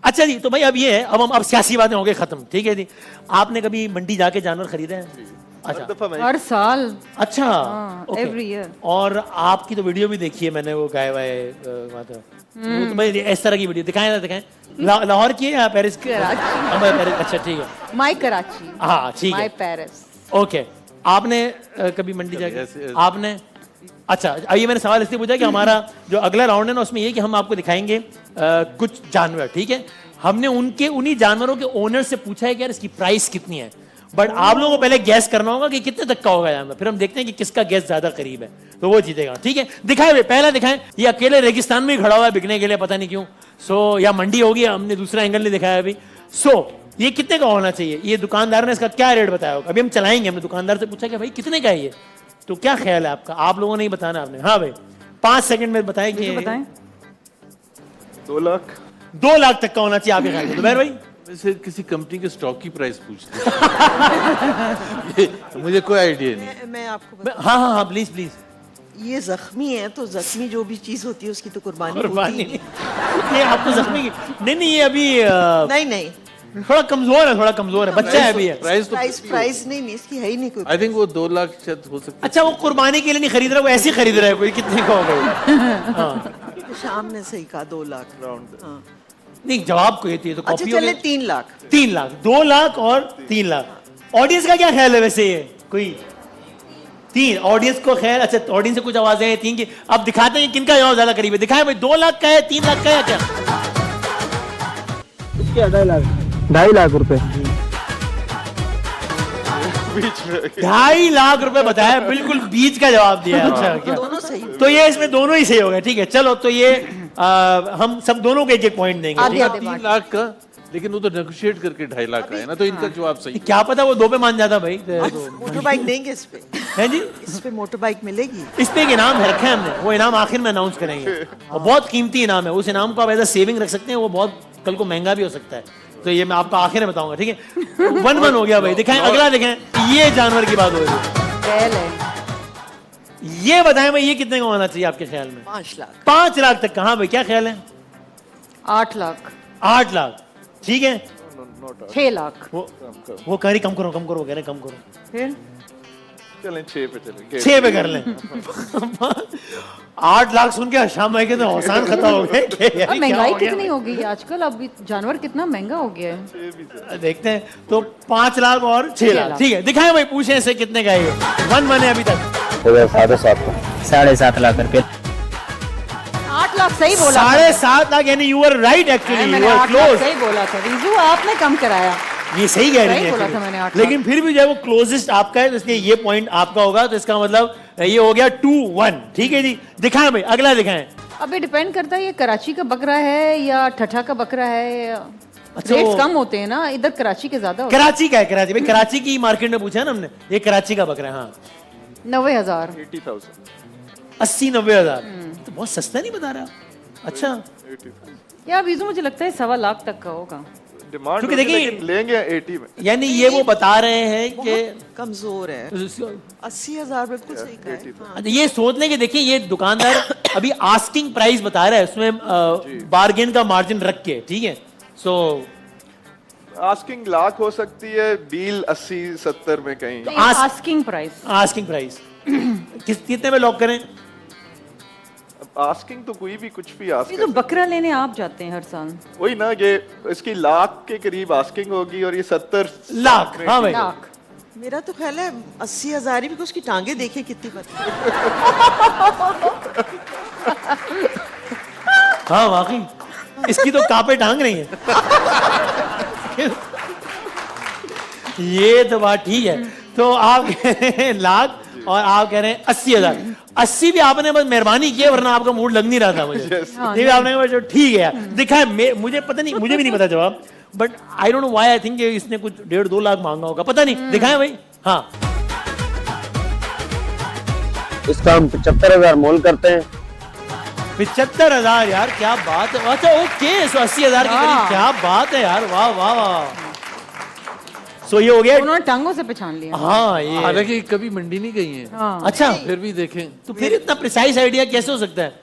अच्छा जी, तो भाई अब ये है, अब सियासी बातें हो गई खत्म, ठीक है जी। आपने कभी मंडी जाके जानवर खरीदे हैं? अच्छा, हर साल। अच्छा, एवरी ईयर। और आपकी तो वीडियो भी देखी है मैंने, वो गाय वाय वो तो भाई इस तरह की वीडियो दिखाएं ना, दिखाएं। लाहौर की है या पेरिस की? पेरिस, अच्छा ठीक है। माई कराची। हाँ ठीक है, माई पेरिस। ओके। आपने कभी मंडी जाके आपने? अच्छा, अभी मैंने सवाल इसलिए पूछा कि हमारा जो अगला राउंड है ना, उसमें ये कि हम आपको दिखाएंगे कुछ जानवर, ठीक है। हमने उन्हीं जानवरों के ओनर से पूछा है कि यार इसकी प्राइस कितनी है, बट आप लोगों को पहले गैस करना होगा कि कितने तक का होगा जानवर, फिर हम देखते हैं कि किसका गैस ज्यादा करीब है, तो वो जीतेगा, ठीक है। दिखाए भाई, पहला दिखाएं। ये अकेले रेगिस्तान में ही खड़ा हुआ है बिकने के लिए, पता नहीं क्यों। सो या मंडी होगी, हमने दूसरा एंगल नहीं दिखाया अभी। सो ये कितने का होना चाहिए? ये दुकानदार ने इसका क्या रेट बताया होगा? अभी हम चलाएंगे। हमने दुकानदार से पूछा कि भाई कितने का है ये, तो क्या ख्याल है आपका? आप लोगों ने ही बताना आपने। हाँ भाई, 5 सेकंड में बताएं कि बताएं। 2 लाख। 2 लाख तक का होना चाहिए आपके ख्याल से? दोपहर भाई, वैसे किसी कंपनी के स्टॉक की प्राइस पूछते हैं। मुझे कोई आइडिया नहीं। मैं आपको हाँ हाँ हाँ, प्लीज प्लीज। ये जख्मी है, तो जख्मी जो भी चीज होती है उसकी तो कुर्बानी कुर्बानी होती है। ये आपको जख्मी की नहीं, ये अभी नहीं नहीं, थोड़ा कमजोर है, बच्चा है अभी है। प्राइस तो प्राइस नहीं, इसकी है ही नहीं कोई। आई थिंक वो 2 लाख शायद हो सकता है। अच्छा, वो कुर्बानी के लिए नहीं खरीद रहा, वो ऐसे ही खरीद रहा है, कोई कितने का होगा? हाँ शाम ने सही कहा 2 लाख राउंड। हाँ। नहीं, जवाब को ये तो अच्छा कॉपी चले 3 लाख। 3 लाख, 2 लाख और 3 लाख। ऑडियंस का क्या ख्याल है वैसे? ये कोई 3 ऑडियंस को ख्याल? अच्छा, ऑडियंस से कुछ आवाजें हैं 3 की। अब दिखाते हैं किनका जवाब ज्यादा करीब है। दिखाएं भाई, 2 लाख का है, 3 लाख का है क्या? 2.5 लाख रुपए। 2.5 लाख रुपए बताया, बिल्कुल बीच का जवाब दिया। अच्छा, क्या दोनों सही। तो ये इसमें दोनों ही सही हो गए, ठीक है। चलो, तो ये हम सब दोनों को एक पॉइंट देंगे, ठीक है? 3 लाख का, लेकिन वो तो नेगोशिएट करके 2.5 लाख का है ना, तो इनका जवाब सही। क्या पता वो 2 पे मान जाता भाई। मोटर बाइक देंगे इस पे, है जी, इस पे मोटर बाइक मिलेगी। इस पे एक इनाम है, रखे हैं हमने। वो इनाम आखिर में अनाउंस करेंगे, और बहुत कीमती इनाम है। उस इनाम को आप एज अ सेविंग रख सकते हैं, वो बहुत कल को महंगा भी हो सकता है। तो ये मैं आपको आखिर में बताऊंगा, ठीक है। 1-1 हो गया भाई। दिखाएं, अगला दिखाएं। ये जानवर की बात हो रही है, ये बताएं भाई, ये कितने का होना चाहिए आपके ख्याल में? 5 लाख। 5 लाख तक का। हाँ भाई, क्या ख्याल है? 8 लाख। 8 लाख, ठीक है। 6 लाख। वो कह रही कम करो, वो कह रहे कम करो। फिर चलें 6 पे चलें। 6 पे कर लें। 8 लाख सुन के शाम भाई के तो हौसान खत्म हो गए। अब महंगाई कितनी हो गई आजकल, अब जानवर कितना महंगा हो गया है। देखते हैं, तो 5 लाख और 6 लाख, ठीक है। दिखाएं भाई, पूछे से कितने का है? 1-1 है अभी तक। 7.5 लाख रुपए। 8 लाख सही बोला। 7.5 लाख, यानी यू आर राइट, एक्चुअली मैंने यू आर 8 लाख क्लोज। सही बोला था रिजू, आपने कम कराया। ये सही कह रही सही है बोला actually। था मैंने 8 लेकिन फिर भी जो है वो क्लोजेस्ट आपका है, तो इसलिए ये पॉइंट आपका होगा। तो इसका मतलब ये हो गया 2-1, ठीक है जी। दिखाएं भाई, अगला दिखाएं। अब ये डिपेंड करता है ये कराची का बकरा है या ठठा का बकरा है। अच्छा, रेट्स वो- कम होते हैं ना इधर, कराची के ज्यादा होते कराची का है, कराची भाई, कराची की मार्केट में पूछा है ना हमने। ये कराची का बकरा है। हाँ, हैं। 90,000। 80,000। 80-90 हजार, तो बहुत सस्ता नहीं बता रहा। अच्छा, या रिजू मुझे लगता है 1.25 लाख तक का होगा। डिमांड क्योंकि होगी, देखिए- लेकिन लेंगे 80 में। यानी ये वो बता रहे हैं कि कमजोर है। 80,000 बिल्कुल सही कहा है। हाँ। अच्छा, ये सोच लें कि देखिए ये दुकानदार अभी आस्किंग प्राइस बता रहा है, उसमें बार्गेन का मार्जिन रख के, ठीक है। सो आस्किंग लाख हो सकती है, डील 80-70 में कहीं। Asking price. आस्किंग प्राइस कितने में लॉक करें? आस्किंग तो कोई भी कुछ भी ये आस्क तो बकरा लेने आप जाते हैं हर साल। वही ना, ये इसकी लाख के करीब आस्किंग होगी और ये 70 लाख। हाँ भाई, लाख। मेरा तो ख्याल है 80,000 ही, भी उसकी टांगे देखे कितनी बड़ी। हाँ वाकई, इसकी तो कापे टांग रही है। ये तो बात ठीक है। तो आप कह रहे हैं लाख और आप कह रहे हैं 80,000। 80 भी आपने बस मेहरबानी की, वरना आपका मूड लग नहीं रहा था मुझे। ये भी आपने कहा ठीक है यार। दिखाए, मुझे पता नहीं, मुझे भी नहीं पता जवाब, but I don't know why I think इसने कुछ 1.5-2 लाख मांगा होगा, पता नहीं। दिखाएं भाई। हाँ, इसका हम 75,000 मोल करते हैं। 75,000 यार, क्या बात है। अच्छा ओके, सो 80,000 के करीब, क्या बात है यार, वाह वाह वाह। सो ये हो गया। उन्होंने टांगों से पहचान लिया। हाँ, ये हालांकि कभी मंडी नहीं गई है। हाँ। अच्छा, फिर भी देखें तो फिर इतना प्रिसाइज आइडिया कैसे हो सकता है?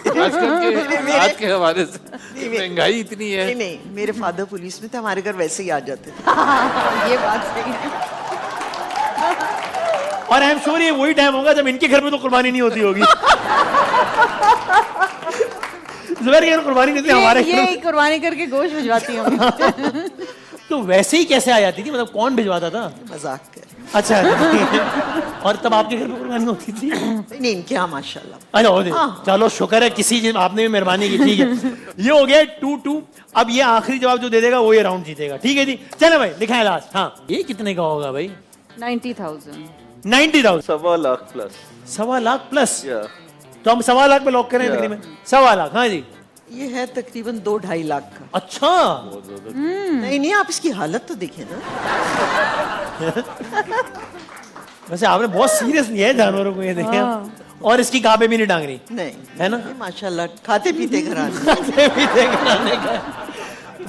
आजकल के आज के हवाले से महंगाई इतनी है। नहीं नहीं, मेरे फादर पुलिस में थे, हमारे घर वैसे ही आ जाते थे। ये बात सही है। और आई एम श्योर ये वही टाइम होगा जब इनके घर में तो कुर्बानी नहीं होती होगी। जुबैर के घर कुर्बानी नहीं थी, हमारे घर ये में। कुर्बानी करके गोश्त भिजवाती हूँ। तो वैसे ही कैसे आ जाती थी, मतलब कौन भिजवाता था? मजाक कर। अच्छा। और तब आपके घर में कुर्बानी होती थी? नहीं, इनके यहाँ माशाल्लाह। अच्छा हो गया। चलो शुक्र है किसी चीज आपने भी मेहरबानी की। ठीक है, ये हो गया 2-2। अब ये आखिरी जवाब जो दे देगा वो ये राउंड जीतेगा। ठीक है जी, चलो भाई दिखाएं लास्ट। हाँ, ये कितने का होगा भाई? 90,000। 90,000। 1.25 लाख प्लस। 1.25 लाख प्लस। या तो हम 1.25 लाख पे लॉक करें तकरीबन 1.25 लाख। हाँ जी। ये है तकरीबन 2-2.5 लाख का। अच्छा, नहीं नहीं, आप इसकी हालत तो देखें ना। वैसे आपने बहुत सीरियस लिया है जानवरों को, ये देखें। और इसकी गाबे भी नहीं टांग रही नहीं है ना? ये माशाल्लाह खाते पीते घराने।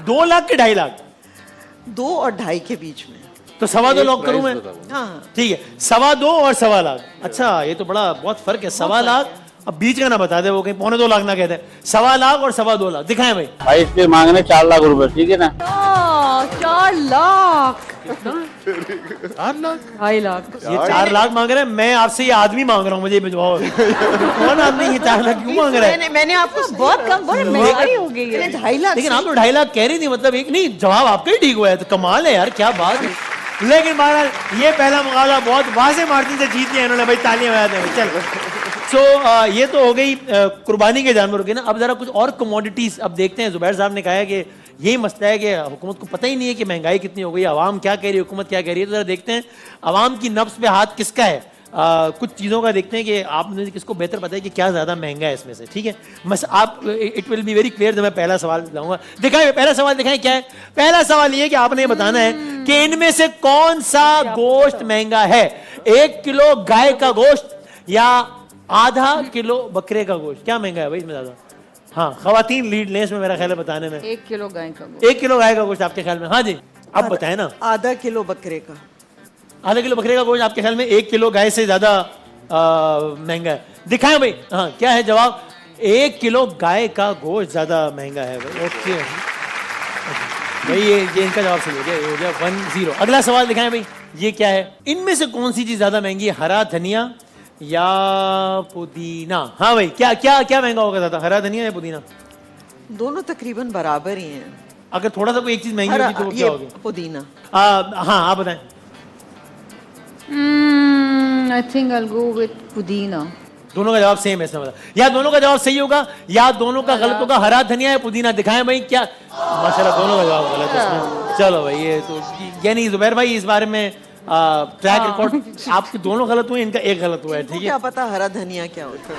2 लाख के 2.5 लाख? 2 और 2.5 के बीच में। तो 2.25 लॉक करूं मैं? हाँ, ठीक है, 2.25 और 1.25 लाख। अच्छा, ये तो बड़ा बहुत फर्क है। 1.25 लाख, अब बीच का ना बता दे, वो कहीं 2.25 लाख ना कहते हैं। 1.25 लाख और 2.25 लाख दिखाएं भाई। भाई इसके मांगने 4 लाख रुपए, ठीक है ना? 4 लाख। 4 लाख? 2.5 लाख। ये 4 लाख मांग रहे हैं, मैं आपसे ये आदमी मांग रहा हूँ, मुझे भिजवाओ। कौन आदमी ये 4 लाख क्यों मांग रहा है? मैंने आपको बहुत कम, बहुत महंगाई हो गई है। 2.5 लाख। लेकिन आप तो 2.5 लाख कह रही थी, मतलब एक नहीं जवाब आपका ही ठीक हुआ है, तो कमाल है यार, क्या बात है। लेकिन महाराज ये पहला मुकाबला बहुत वाज़ेह मार्जिन से जीत लिया इन्होंने भाई, तालियां बजाते हैं। चलो, सो ये तो हो गई कुर्बानी के जानवरों की ना। अब जरा कुछ और कमोडिटीज अब देखते हैं। जुबैर साहब ने कहा है कि यही मसला है कि हुकूमत को पता ही नहीं है कि महंगाई कितनी हो गई, आवाम क्या कह रही है, हुकूमत क्या कह रही है। तो जरा देखते हैं आवाम की नफ्स पे हाथ किसका है। कुछ चीज़ों का देखते हैं कि आपने किसको बेहतर पता है कि क्या ज़्यादा महंगा है इसमें से। ठीक है, बस आप it will be very clear जब मैं पहला सवाल लाऊंगा। दिखाएं पहला सवाल, दिखाएं क्या है। पहला सवाल ये कि आपने ये बताना है कि इनमें से कौन सा गोश्त महंगा है। 1 किलो गाय का गोश्त या आधा किलो बकरे का गोश्त, क्या महंगा है भाई इसमें ज्यादा? हाँ, खवातीन लीड लें इसमें मेरा ख्याल है बताने में। 1 किलो गाय का गोश्त। 1 किलो गाय का गोश्त आपके ख्याल में? हाँ जी, आप बताएं ना। आधा किलो बकरे का। आधा किलो बकरे का गोश्त आपके ख्याल में 1 किलो गाय से ज्यादा महंगा है? दिखाएं भाई। हाँ, क्या है जवाब? 1 किलो गाय का गोश्त ज्यादा महंगा है भाई। ओके भाई, ये इनका जवाब सही हो गया, ये हो गया 1-0। अगला सवाल दिखाएं भाई, ये क्या है? इनमें से कौन सी चीज ज्यादा महंगी है, हरा धनिया या पुदीना? हाँ भाई, क्या क्या क्या महंगा होगा ज्यादा, हरा धनिया या पुदीना? दोनों तकरीबन बराबर ही हैं। अगर थोड़ा सा कोई एक चीज महंगी होगी तो वो क्या होगी? पुदीना। हाँ, आप बताएं। I think I'll go with पुदीना। दोनों का जवाब सेम है इसमें, या दोनों का जवाब सही होगा या दोनों का गलत होगा। हरा धनिया या पुदीना? दिखाएं भाई। क्या माशाल्लाह, दोनों का जवाब गलत है इसमें। चलो भाई, ये तो यानी जुबैर भाई इस बारे में ट्रैक रिकॉर्ड आपके दोनों गलत हुए, इनका एक गलत हुआ है। ठीक है, क्या पता हरा धनिया क्या होता है।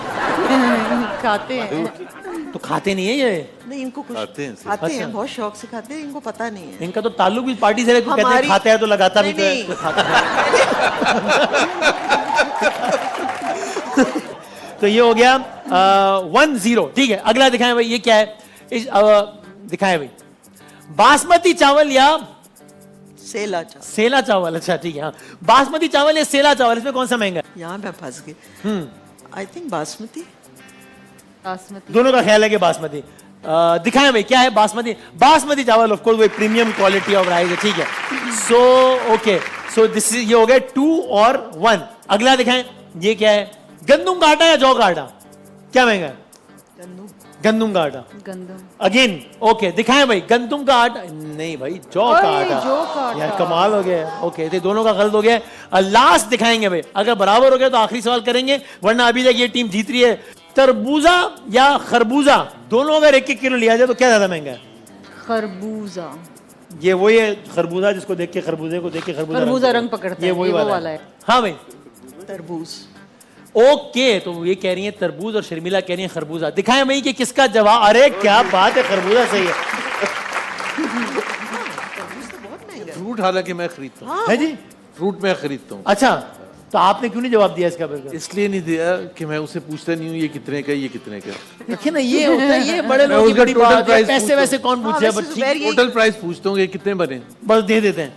खाते हैं। तो खाते नहीं है ये? नहीं, इनको कुछ खाते हैं। खाते अच्छा। हैं, बहुत शौक से खाते हैं, इनको पता नहीं है। इनका तो ताल्लुक भी पार्टी से है, कहते हैं हमारी- खाते हैं तो लगाता भी तो है। नहीं, तो खाता है। तो ये हो गया 1-0। ठीक है, अगला दिखाएं भाई, ये क्या है? दिखाएं भाई, बासमती चावल या सेला चावल। सेला चावल? अच्छा ठीक है, हाँ, बासमती चावल या सेला चावल, इसमें कौन सा महंगा है? यहाँ मैं फंस गई। I think basmati. बासमती। दोनों का ख्याल है कि बासमती। दिखाएं भाई, क्या है बासमती? बासमती चावल ऑफ कोर्स वो प्रीमियम क्वालिटी ऑफ राइस है। ठीक है, सो ओके, सो दिस ये हो गया 2 और 1। अगला दिखाएं, ये क्या है? गंदुम का आटा या जौ का आटा, क्या महंगा है? गंदुम का आटा। गंदम। अगेन ओके, दिखाएं भाई, गंदुम का आटा नहीं भाई, जौ का आटा। जौ का आटा। यार कमाल हो गया। ओके, तो दोनों का गलत हो गया। लास्ट दिखाएंगे भाई, अगर बराबर हो गया तो आखिरी सवाल करेंगे, वरना अभी तक ये टीम जीत रही है। तरबूजा या खरबूजा, दोनों अगर 1-1 किलो लिया जाए तो क्या ज्यादा महंगा है? खरबूजा। ये वही है खरबूजा जिसको देख के खरबूजे को देख के खरबूजा रंग पकड़ता है, ये वही ये वो वाला वाला है। है। हाँ भाई, तरबूज। ओके, तो ये कह रही है तरबूज और शर्मिला कह रही है खरबूजा। दिखाएं भाई कि किसका जवाब। अरे क्या बात है, खरबूजा सही है। फ्रूट हालांकि मैं खरीदता हूँ, है जी? फ्रूट मैं खरीदता हूँ। अच्छा, तो आपने क्यों नहीं जवाब दिया इसका? बिल्कुल इसलिए नहीं दिया कि मैं उसे पूछता नहीं हूँ ये कितने का, ये कितने का। देखिए ना, ये होता है, ये बड़े मैं लोगों की उसका बड़ी total बात है। price पैसे पूछता वैसे कौन पूछे? वैसे बस जुबैर ठीक, ये- टोटल प्राइस पूछता हूँ कि कितने बने। बस दे देते हैं।